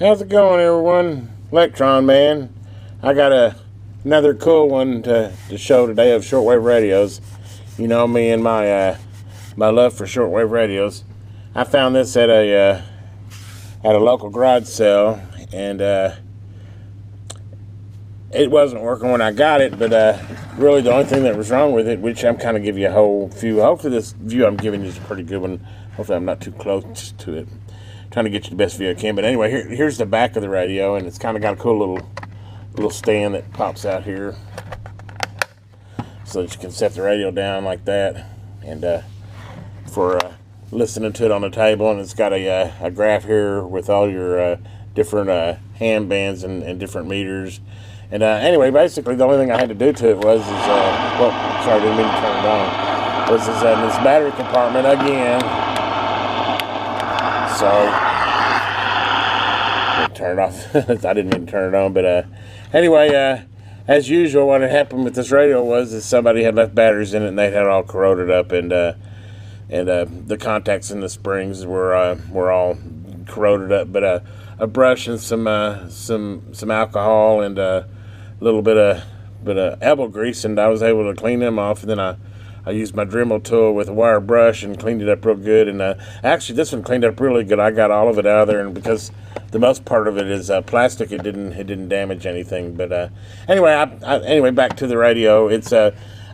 How's it going, everyone? Electron Man. I got another cool one to show today of shortwave radios. You know me and my love for shortwave radios. I found this at a local garage sale, and it wasn't working when I got it, but really the only thing that was wrong with it, which I'm kind of giving you a whole view. Hopefully this view I'm giving you is a pretty good one. Hopefully I'm not too close to it. Trying to get you the best view I can. But anyway, here's the back of the radio, and it's kind of got a cool little stand that pops out here, so that you can set the radio down like that, and for listening to it on the table. And it's got a graph here with all your different hand bands and different meters. And anyway, basically the only thing I had to do to it was well, sorry, I didn't mean to turn it on. Was this battery compartment again. Sorry, turn it off. I didn't mean to turn it on, but anyway, as usual, what had happened with this radio was that somebody had left batteries in it, and they had all corroded up, and the contacts in the springs were all corroded up. But a brush and some alcohol and a little bit of elbow grease, and I was able to clean them off. And then I used my Dremel tool with a wire brush and cleaned it up real good. And actually, this one cleaned up really good. I got all of it out of there, and because the most part of it is plastic, it didn't damage anything. But anyway, anyway, back to the radio. It's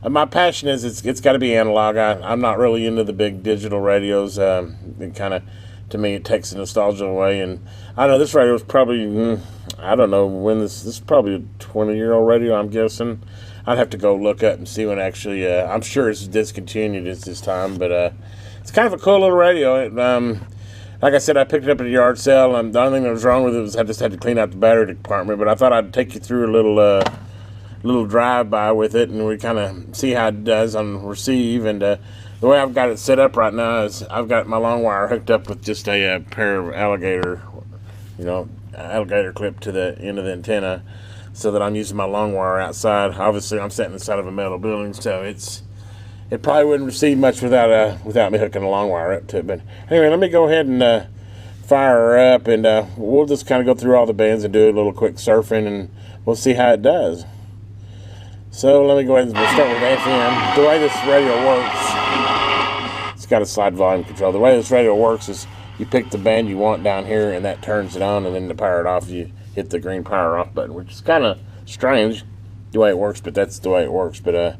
my passion is it's got to be analog. I'm not really into the big digital radios. It kind of, to me, it takes the nostalgia away. And I know this radio is probably I don't know when this is probably a 20-year-old radio, I'm guessing. I'd have to go look up and see when actually, I'm sure it's discontinued at this time, but it's kind of a cool little radio. Like I said, I picked it up at a yard sale, and the only thing that was wrong with it was I just had to clean out the battery compartment, but I thought I'd take you through a little drive-by with it, and we kind of see how it does on receive. And the way I've got it set up right now is I've got my long wire hooked up with just a pair of alligator clip to the end of the antenna, so that I'm using my long wire outside. Obviously, I'm sitting inside of a metal building, so it probably wouldn't receive much without me hooking a long wire up to it. But anyway, let me go ahead and fire her up, and we'll just kind of go through all the bands and do a little quick surfing, and we'll see how it does. So let me go ahead and we'll start with FM. The way this radio works, it's got a slide volume control. The way this radio works is you pick the band you want down here, and that turns it on, and then to power it off, you hit the green power off button, which is kind of strange the way it works, but that's the way it works. But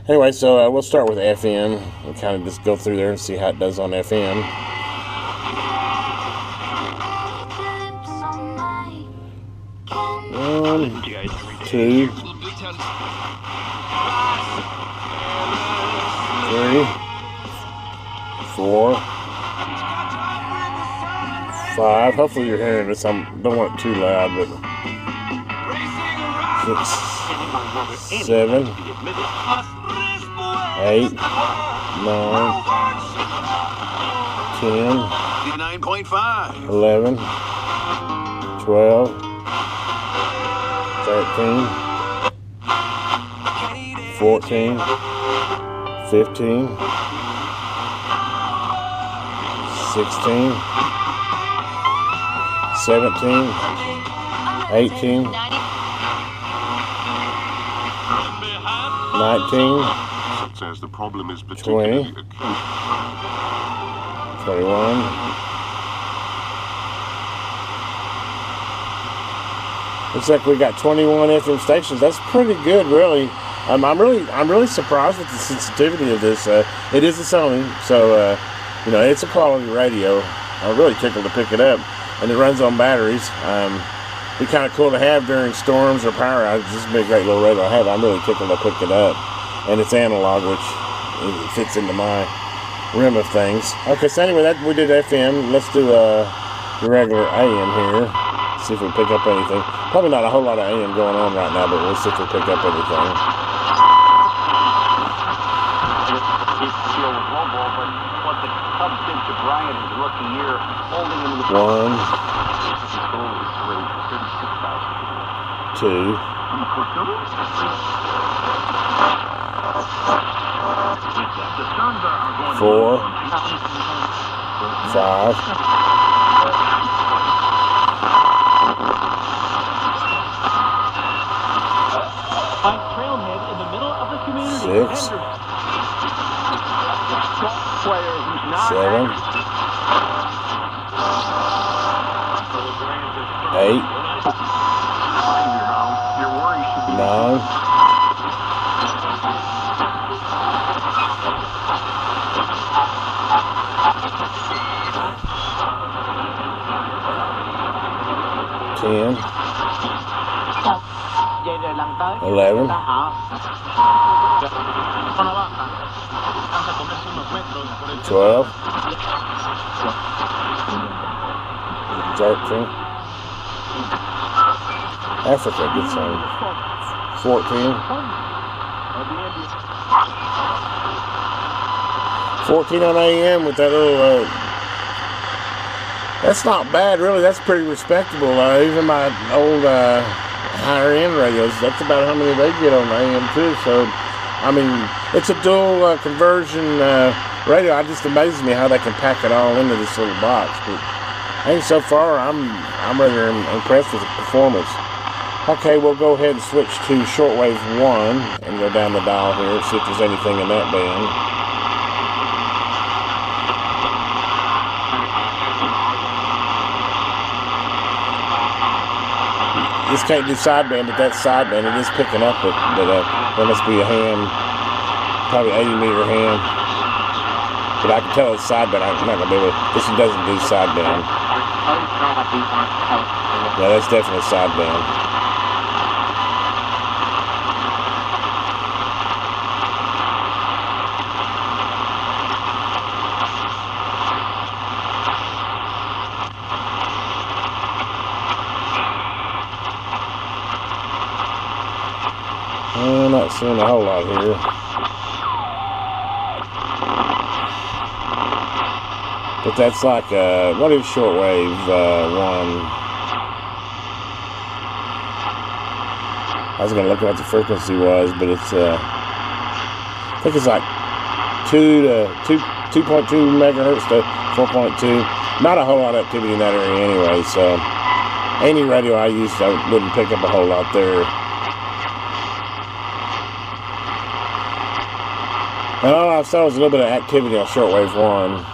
anyway, so we'll start with FM and kind of just go through there and see how it does on FM. One, two, three, 4, 5. Hopefully you're hearing this. I don't want it too loud, but 6, 7, 8, 9, 10, 11, 12, 13, 14, 15, 16, 17, 18, 19, 20, 21. Looks like we got 21 FM stations. That's pretty good, really. I'm really surprised with the sensitivity of this. It is a Sony, so it's a quality radio. I'm really tickled to pick it up. And it runs on batteries. Be kind of cool to have during storms or power outages. This would be a great little radio to have. I'm really tickled to pick it up. And it's analog, which fits into my rim of things. Okay, so anyway, we did FM. Let's do the regular AM here. See if we pick up anything. Probably not a whole lot of AM going on right now, but we'll see if we pick up anything. One, 2, 4, 5, Trailhead in the middle of the community. 6, 7, 8, 9, 10, 11, 12, 13, Africa gets on 14, 14 on AM with that little, that's not bad really, that's pretty respectable. Even my old higher end radios, that's about how many they get on AM too. So I mean, it's a dual conversion radio. It just amazes me how they can pack it all into this little box. But I think so far I'm rather impressed with the performance. Okay, we'll go ahead and switch to Shortwave 1 and go down the dial here and see if there's anything in that band. This can't do sideband, but that's sideband. It is picking up it, but there must be a ham, probably 80-meter ham. But I can tell it's sideband. I'm not gonna be able to. This one doesn't do sideband. Yeah, that's definitely sideband. I'm not seeing a whole lot here. But that's like, what is Shortwave 1? I was going to look at what the frequency was, but it's, I think it's like 2.2 megahertz to 4.2. Not a whole lot of activity in that area anyway, so any radio I used, I wouldn't pick up a whole lot there. And all I saw was a little bit of activity on Shortwave 1.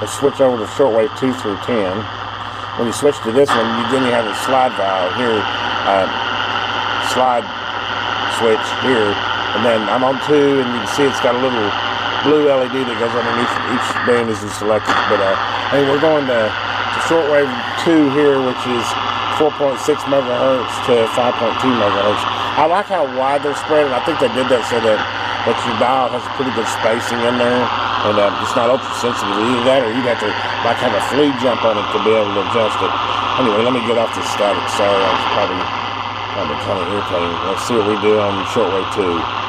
Let's switch over to Shortwave 2 through 10. When you switch to this one, then you have a slide valve here, slide switch here, and then I'm on 2, and you can see it's got a little blue LED that goes underneath each band as you select it. But hey, we're going to Shortwave 2 here, which is 4.6 megahertz to 5.2 megahertz. I like how wide they're spread, and I think they did that so that your dial has a pretty good spacing in there, and it's not ultra sensitive. Either that, or you'd have to like have a flea jump on it to be able to adjust it. Anyway, let me get off this static. Sorry, that's probably kind of irritating. Let's see what we do on Shortwave 2.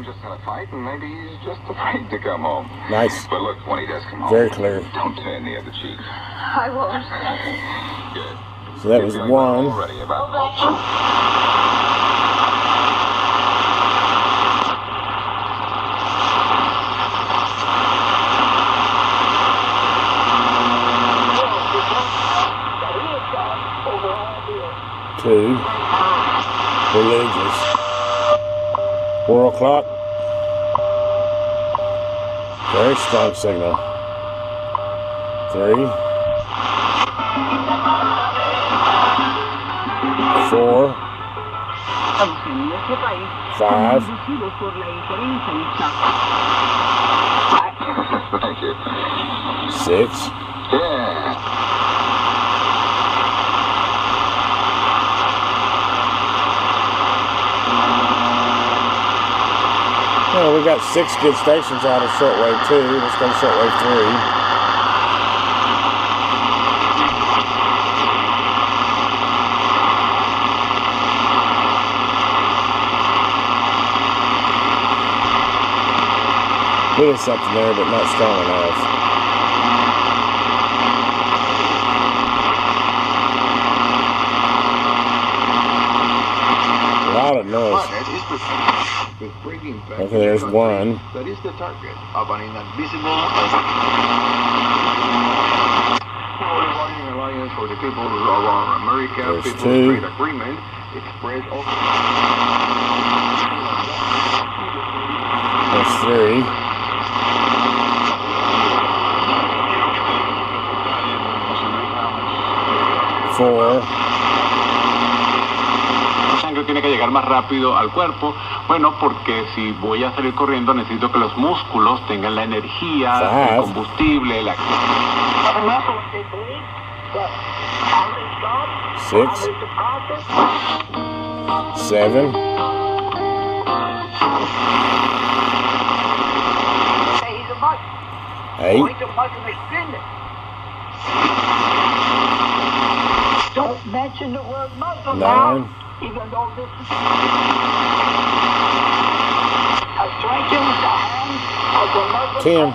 Just had a fight, and maybe he's just afraid to come home. Nice. But look, when he does come home, very clear. Don't turn the other cheek. I won't. Good. So that was 1. Already about Two. Religious. 4 o'clock. Very strong signal. 3. 4. 5. Thank you. 6. Yeah. Well, we got 6 good stations out of Shortwave 2. Let's go to Shortwave 3. Little something there, but not strong enough. lot of noise. Okay, there's one. That is the target of an invisible alliance for the people of America. There's People two. Trade Agreement express also. There's three. Four. La sangre tiene que llegar más rápido al cuerpo. Bueno, porque si voy a salir corriendo necesito que los músculos tengan la energía, el combustible, la... 6, 7, 8. Don't mention the word muscle 9. now, even though this is strengthens the hands of the muscle. 10.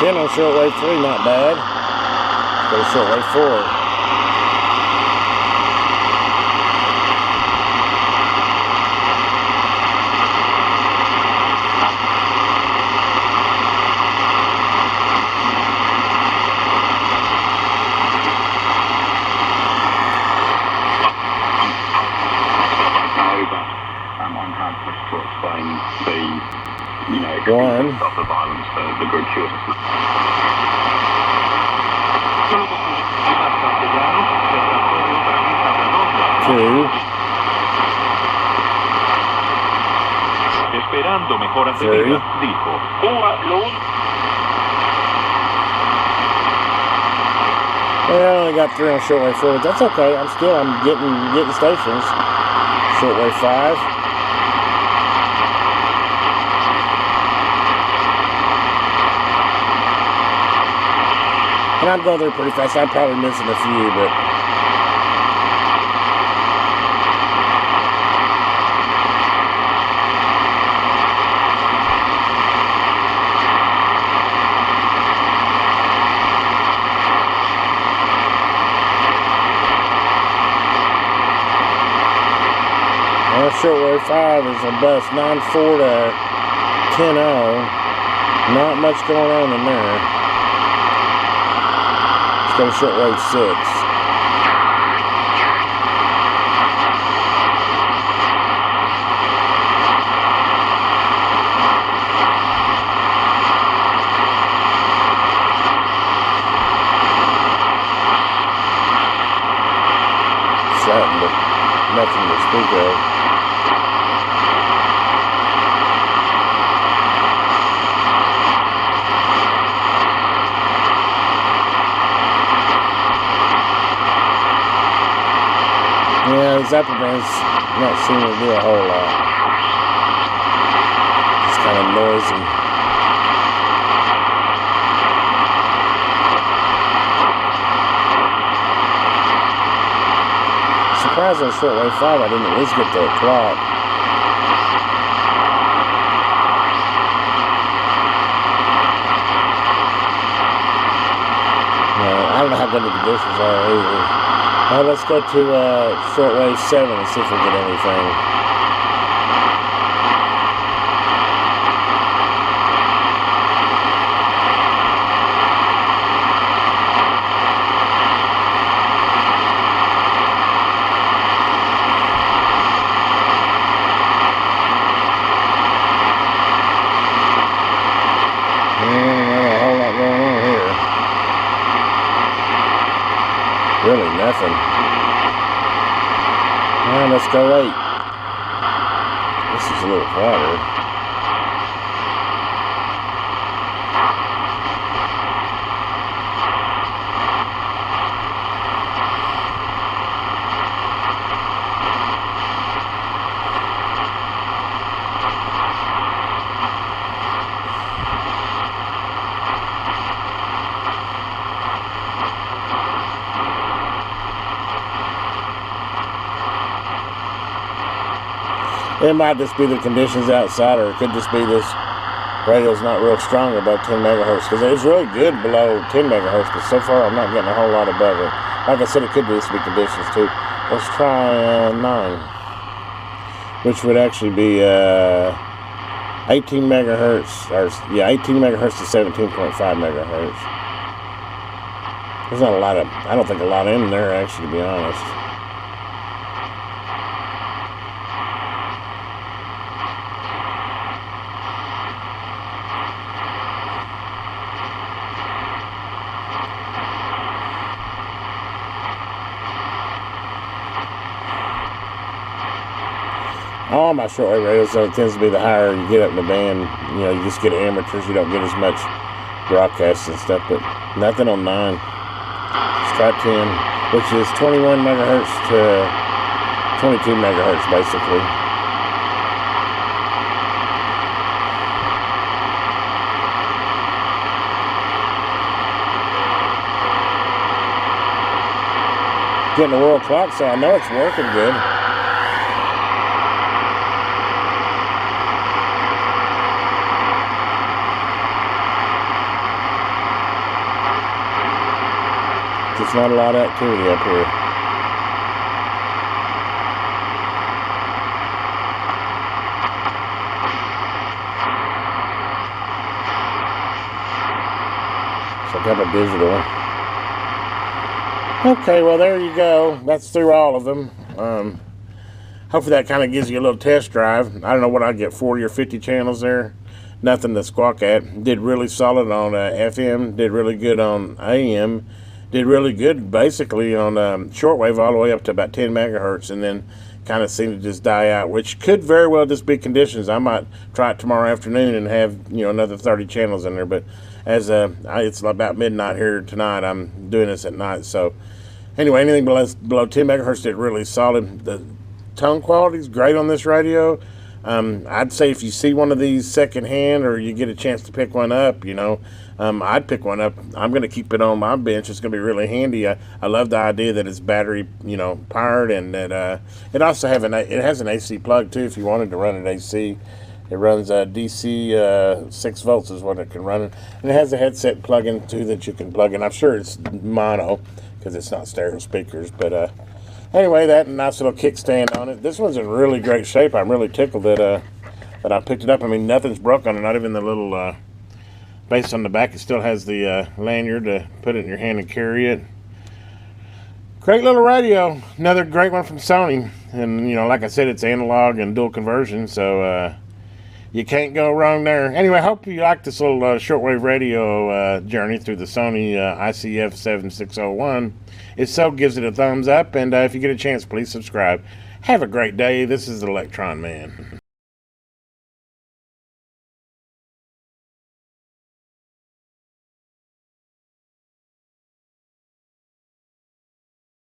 10 on shortwave 3, not bad. Go to shortwave 4. I'm on hard to explain the, One. of the violence, the gratuitous. Two. Esperando mejoras de Three. vida, dijo. Well, I only got 3 on shortwave 4, but that's okay. I'm getting stations. Shortwave 5. And I'm going through pretty fast. I'm probably missing a few, but shortwave 5 is a bus 9.4 to 10.0. Not much going on in there. Let's go to shortwave 6. Something, but nothing to speak of. Yeah, these upper bands not seeming to do a whole lot. It's kind of noisy. Surprised on shortwave 5 I didn't at least get the clock. I don't know how good the conditions are either. Let's go to shortwave 7 and see if we get anything. Really nothing. Alright, let's go 8. This is a little quieter. It might just be the conditions outside, or it could just be this radio's not real strong above 10 megahertz, because it's really good below 10 megahertz, but so far I'm not getting a whole lot above it. Like I said, it could be this be conditions too. Let's try 9. which would actually be 18 megahertz, or yeah, 18 megahertz to 17.5 megahertz. There's not a lot of, I don't think a lot in there actually, to be honest. All my shortwave radios, though, it tends to be the higher you get up in the band, you know, you just get amateurs, you don't get as much broadcasts and stuff, but nothing on 9. Let's try 10, which is 21 megahertz to 22 megahertz, basically. Getting the world clock, so I know it's working good. There's not a lot of activity up here. So I got a digital. Okay, well there you go. That's through all of them. Hopefully that kind of gives you a little test drive. I don't know what I'd get, 40 or 50 channels there. Nothing to squawk at. Did really solid on FM. Did really good on AM. Did really good basically on shortwave all the way up to about 10 megahertz, and then kind of seemed to just die out, which could very well just be conditions. I might try it tomorrow afternoon and have, you know, another 30 channels in there, but as it's about midnight here tonight, I'm doing this at night. So anyway, anything below 10 megahertz did really solid. The tone quality is great on this radio. I'd say if you see one of these secondhand or you get a chance to pick one up, you know, I'd pick one up. I'm going to keep it on my bench. It's going to be really handy. I love the idea that it's battery, you know, powered, and that it also has an AC plug too if you wanted to run it AC. It runs DC 6 volts is what it can run, and it has a headset plug-in too that you can plug in. I'm sure it's mono because it's not stereo speakers, but anyway, that nice little kickstand on it. This one's in really great shape. I'm really tickled that that I picked it up. I mean, nothing's broke on it, not even the little base on the back. It still has the lanyard to put it in your hand and carry it. Great little radio. Another great one from Sony. And, you know, like I said, it's analog and dual conversion, so you can't go wrong there. Anyway, I hope you like this little shortwave radio journey through the Sony ICF-7601. If so, gives it a thumbs up, and if you get a chance, please subscribe. Have a great day. This is the Electron Man.